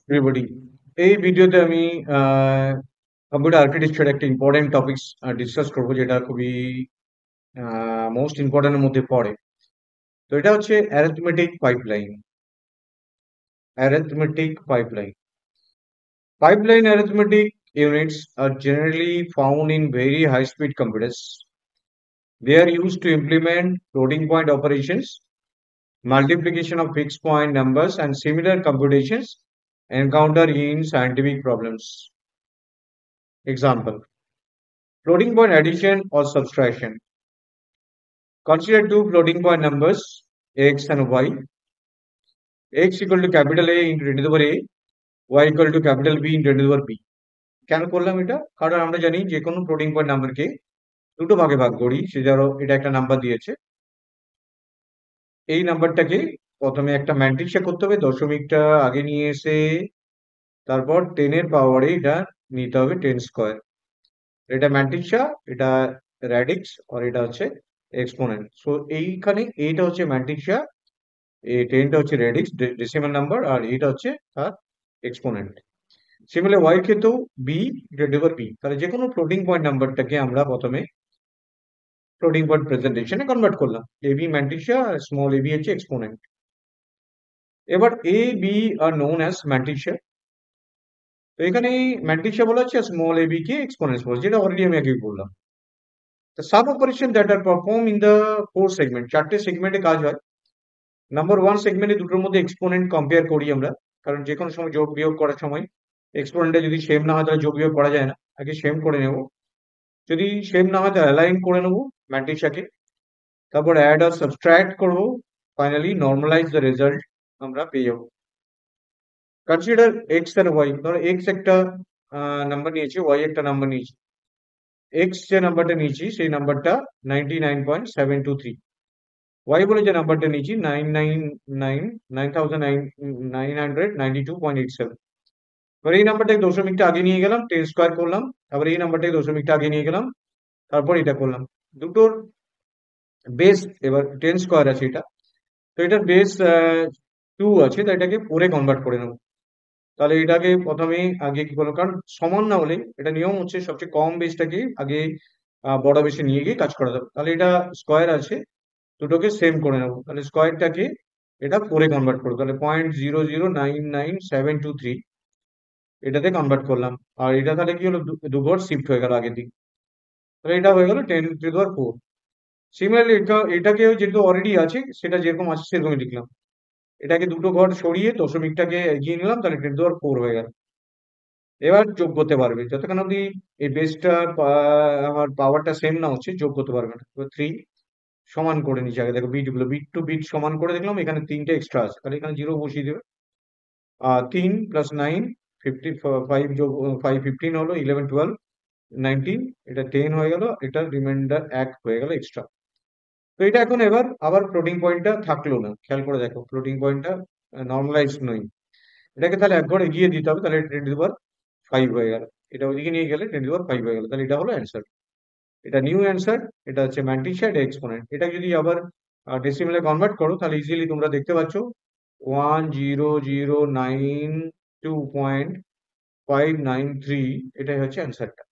Everybody, এই ভিডিওতে আমি কম্পিউটার আর্কিটেকচার একটা ইম্পর্টেন্ট টপিকস ডিসকাস করবো, যেটা খুবই মোস্ট ইম্পর্টেন্টের মধ্যে পড়ে। তো এটা হচ্ছে arithmetic pipeline. Pipeline arithmetic units are generally found in very high speed computers. They are used to implement floating point operations, multiplication of fixed point numbers, and similar computations encountered in scientific problems. Example: floating point addition or subtraction. Consider two floating point numbers x and y. X equal to capital A into 10 to the power A, y equal to capital B into 10 to the power B. কেন করলাম এটা? কারণ আমরা জানি যে কোনো floating point নাম্বারকে দুটো ভাগে ভাগ করি। সে ধরো এটা একটা নাম্বার দিয়েছে, এই নাম্বারটাকে প্রথমে একটা ম্যাট্রিক্সে করতে হবে, দশমিকটা আগে নিয়ে এসে তারপর 10 এর পাওয়ারে এটা নিতে হবে 10 স্কোয়ার। এটা ম্যাট্রিক্সা, এটা র্যাডিক্স, আর এটা হচ্ছে এক্সপোনেন্ট। সো এইখানে এইটা হচ্ছে ম্যাট্রিক্সা, এই 10টা হচ্ছে রেডিক্স ডেসিমাল নাম্বার, আর এটা হচ্ছে তার এক্সপোনেন্ট। সিমিলার ওয়াই ক্ষেত্রেও বি ডিভাইড বি, তাহলে যে কোনো ফ্লোটিং পয়েন্ট নাম্বারটাকে আমরা প্রথমে ফ্লোটিং পয়েন্ট প্রেজেন্টেশনে কনভার্ট করলাম। এবি ম্যাট্রিক্সা, স্মল এবি হচ্ছে এক্সপোনেন্ট। এবার A B are known as ম্যাট্রিক্সা। তো এখানে ম্যাট্রিক্সা বলা হচ্ছে, স্মল এবি কে এক্সপোনেন্টস বলা, যেটা অলরেডি আমি আগে বললাম। The sum operation that are performed in the four segment, চারটে সেগমেন্টে কাজ হয়। নাম্বার ওয়ান সেগমেন্টে দুটোর মধ্যে এক্সপোনেন্ট কম্পেয়ার করি আমরা, কারণ যে কোনো সময় যোগ বিয়োগ করার সময় এক্সপোনেন্টটা যদি সেম না হয় তাহলে যোগ বিয়োগ করা যায় না, আগে সেম করে নেব। যদি সেম না হয় তাহলে অ্যালাইন করে নেবো ম্যাট্রিক্সটাকে, তারপর অ্যাড আর সাবট্রাক্ট করবো, ফাইনালি নর্মালাইজ দ্য রেজাল্ট আমরা পেয়ে যাবো। কনসিডার এক্স আর ওয়াই। ধরো এক্স একটা নাম্বার নিয়েছি, ওয়াই একটা নাম্বার নিয়েছি। এক্স যে নাম্বারটা নিয়েছি সেই নাম্বারটা 99.723, ওয়াই বলে যে নাম্বারটা নিয়েছি 999,992.87। এবার এই নাম্বারটাকে দশমিকটা আগে নিয়ে গেলাম, 10 স্কোয়ার করলাম, তারপর এই নাম্বারটাকে দশমিকটা আগে নিয়ে গেলাম, তারপর এটা করলাম। দুটোর বেস এবার 10 স্কোয়ার আছে এটা, তো এটার বেস 2 আছে, তাই এটাকে 4-এ কনভার্ট করে নেবো। তাহলে এটাকে প্রথমে আগে কি করলাম, কারণ সমান না হলে এটা নিয়ম হচ্ছে সবচেয়ে কম বেসটাকে আগে বড় বেসে নিয়ে গিয়ে কাজ করা যাবে। তাহলে এটা স্কোয়ার আছে, দুটোকে সেম করে নেবো। তাহলে স্কোয়ারটাকে এটা 4-এ কনভার্ট করবো, তাহলে 0.0099723 এটাতে কনভার্ট করলাম। আর এটা তাহলে কি হলো, দুঘর শিফট হয়ে গেল আগের দিন, তাহলে এটা হয়ে গেল 10⁴। সিমিলারলি এটাকে যেহেতু অলরেডি আছে, সেটা যেরকম আছে সেরকমই লিখলাম। এটাকে দুটো ঘর সরিয়ে দশমিকটাকে এগিয়ে নিলাম, তাহলে 10⁴ হয়ে গেল। এবার যোগ করতে পারবে, যতক্ষণ অব্দি এই বেসটা আমার পাওয়ারটা সেম না হচ্ছে যোগ করতে পারবে না। 3 সমান করে নিচে আগে দেখো, বিট গুলো বিট টু বিট সমান করে দেখলাম, এখানে 3টে এক্সট্রা আছে, তাহলে এখানে 0 বসিয়ে দেবে। 3 + 9 55 যোগ 5 15 হলো 11 12 19, এটা 10 হয়ে গেল, এটা রিমাইন্ডার 1 হয়ে গেল এক্সট্রা। তো এটা এখন এবার আবার ফ্লোটিং পয়েন্টটা থাকলো না, খেয়াল করে দেখো ফ্লোটিং পয়েন্টটা নর্মালাইজ নই, এটাকে তাহলে এক ঘর এগিয়ে দিতে হবে, তাহলে 10⁵ হয়ে গেল। এটা ওইদিকে নিয়ে গেলে 10⁵ হয়ে গেল, তাহলে এটা হলো অ্যান্সার। এটা নিউ অ্যান্সার, এটা হচ্ছে ম্যাট্রিক্স, এটা এক্সপোনেন্ট। এটা যদি আবার ডেসিমেলে কনভার্ট করো তাহলে ইজিলি তোমরা দেখতে পাচ্ছ 10,092.593, এটাই হচ্ছে অ্যান্সারটা।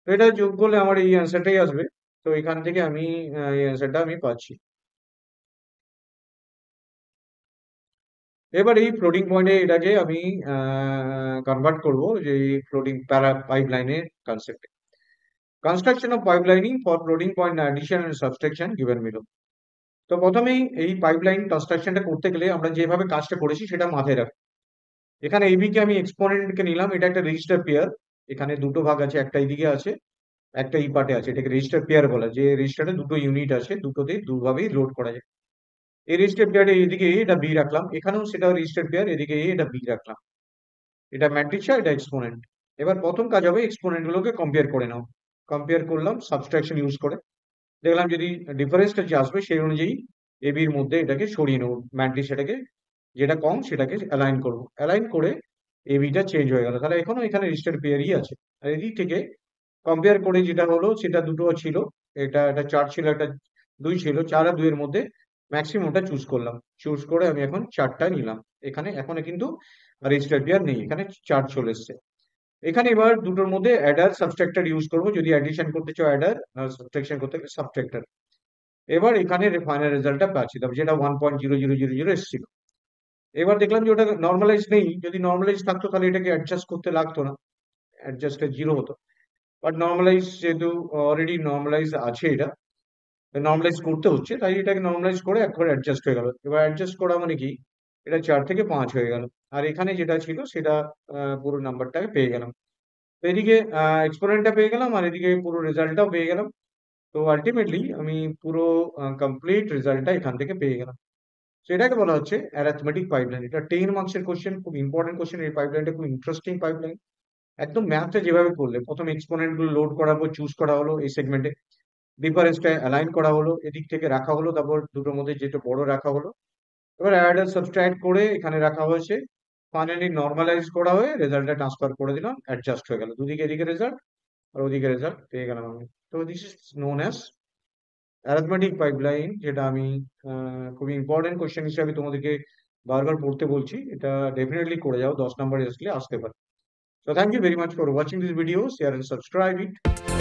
তো এটা যোগ করলে আমার এই অ্যান্সারটাই আসবে। তো এখান থেকে আমি এই অ্যান্সারটা আমি পাচ্ছি। এবার এই ফ্লোটিং পয়েন্টে এটাকে আমি কনভার্ট করব যে ফ্লোটিং প্যারা পাইপলাইনের কনসেপ্টে। Construction of pipelining for floating point addition and subtraction given below. তো প্রথমেই এই পাইপলাইন কনস্ট্রাকশনটা করতে গেলে আমরা যেভাবে কাজটা করেছি সেটা মাথায় রাখবো। এখানে এবি কে আমি এক্সপোনেন্টকে নিলাম, এটা একটা রেজিস্টার পেয়ার। এখানে দুটো ভাগ আছে, একটা এইদিকে আছে, একটা এই পার্টে আছে, এটাকে রেজিস্টার পেয়ার বলা, যে রেজিস্টারে দুটো ইউনিট আছে, দুটোতে দুভাবেই লোড করা যায়। এই রেজিস্টার পেয়ারে এদিকে এ, এটা বি রাখলাম, এখানেও সেটা রেজিস্টার পেয়ার, এদিকে এ, এটা বি রাখলাম। এটা ম্যাট্রিক্স, এটা এক্সপোনেন্ট। এবার প্রথম কাজ হবে এক্সপোনেন্ট গুলোকে কম্পেয়ার করে নাও। কম্পেয়ার করলাম সাবট্রাকশন ইউজ করে, দেখলাম যদি ডিফারেন্সটা যে আসবে সেই অনুযায়ী এবির মধ্যে এটাকে সরিয়ে নেবো, ম্যাট্রিক্স এটাকে যেটা কম সেটাকে অ্যালাইন করবো, অ্যালাইন করে এবিটা চেঞ্জ হয়ে গেল, তাহলে এখনো এখানে রেজিস্টার পেয়ারই আছে। আর এদিক থেকে কম্পেয়ার করে যেটা হলো, সেটা দুটো ছিল, এটা একটা 4 ছিল, একটা 2 ছিল, 4 আর 2 এর মধ্যে ম্যাক্সিমামটা চুজ করলাম, চুজ করে আমি এখন 4টা নিলাম। এখানে এখন কিন্তু আর স্টার পেয়ার নেই, এখানে 4 চলে এসছে। এখানে এবার দুটোর মধ্যে অ্যাডার সাবট্রাক্টর ইউজ করবো, যদি অ্যাডিশন করতে চাও অ্যাডার, আর সাবট্রাকশন করতে গেলে সাবট্রাক্টর। এবার এখানে ফাইনাল রেজাল্টটা পাচ্ছি, তারপর যেটা 1.0000 এসেছিল। এবার দেখলাম যে ওটা নর্মালাইজ নেই, যদি নর্মালাইজ থাকতো তাহলে এটাকে অ্যাডজাস্ট করতে লাগতো না, অ্যাডজাস্টে 0 হতো। বাট নর্মালাইজ যেহেতু অলরেডি নর্মালাইজ আছে, এটা নর্মালাইজ করতে হচ্ছে, তাই এটাকে নর্মালাইজ করে একবার অ্যাডজাস্ট হয়ে গেল। এবার অ্যাডজাস্ট করা মানে কি, এটা 4 থেকে 5 হয়ে গেল। আর এখানে যেটা ছিল সেটা পুরো নাম্বারটাকে পেয়ে গেলাম। তো এদিকে এক্সপোনেন্টটা পেয়ে গেলাম, আর এদিকে পুরো রেজাল্টটাও পেয়ে গেলাম। তো আলটিমেটলি আমি পুরো কমপ্লিট রেজাল্টটা এখান থেকে পেয়ে গেলাম। তো এটাকে বলা হচ্ছে অ্যারিথমেটিক পাইপলাইন। এটা 10 মার্কসের কোশ্চেন, খুব ইম্পর্টেন্ট কোশ্চেন। এই পাইপলাইনটা খুব ইন্টারেস্টিং পাইপলাইন। একদম ম্যাথটা যেভাবে করলে, প্রথম এক্সপোনেন্ট গুলো লোড করার পর চুজ করা হলো এই সেগমেন্টে, ডিফারেন্সটা অ্যালাইন করা হলো, এদিক থেকে রাখা হলো, তারপর দুটোর মধ্যে যেটা বড় রাখা হলো, এবার অ্যাড আর সাবট্রাক্ট করে এখানে রাখা হয়েছে, ফাইনালি নর্মালাইজ করা হয়ে রেজাল্টটা ট্রান্সফার করে দিলাম, অ্যাডজাস্ট হয়ে গেল দুদিকে, এদিকে রেজাল্ট আর ওদিকে রেজাল্ট পেয়ে গেলাম আমি। তো this is known as arithmetic pipeline, যেটা আমি খুবই ইম্পর্টেন্ট কোশ্চেন হিসাবে তোমাদেরকে বারবার পড়তে বলছি। এটা ডেফিনেটলি করে যাও, 10 নম্বরে আসলে আসতে পারে। So thank you very much for watching this video. Share and subscribe it.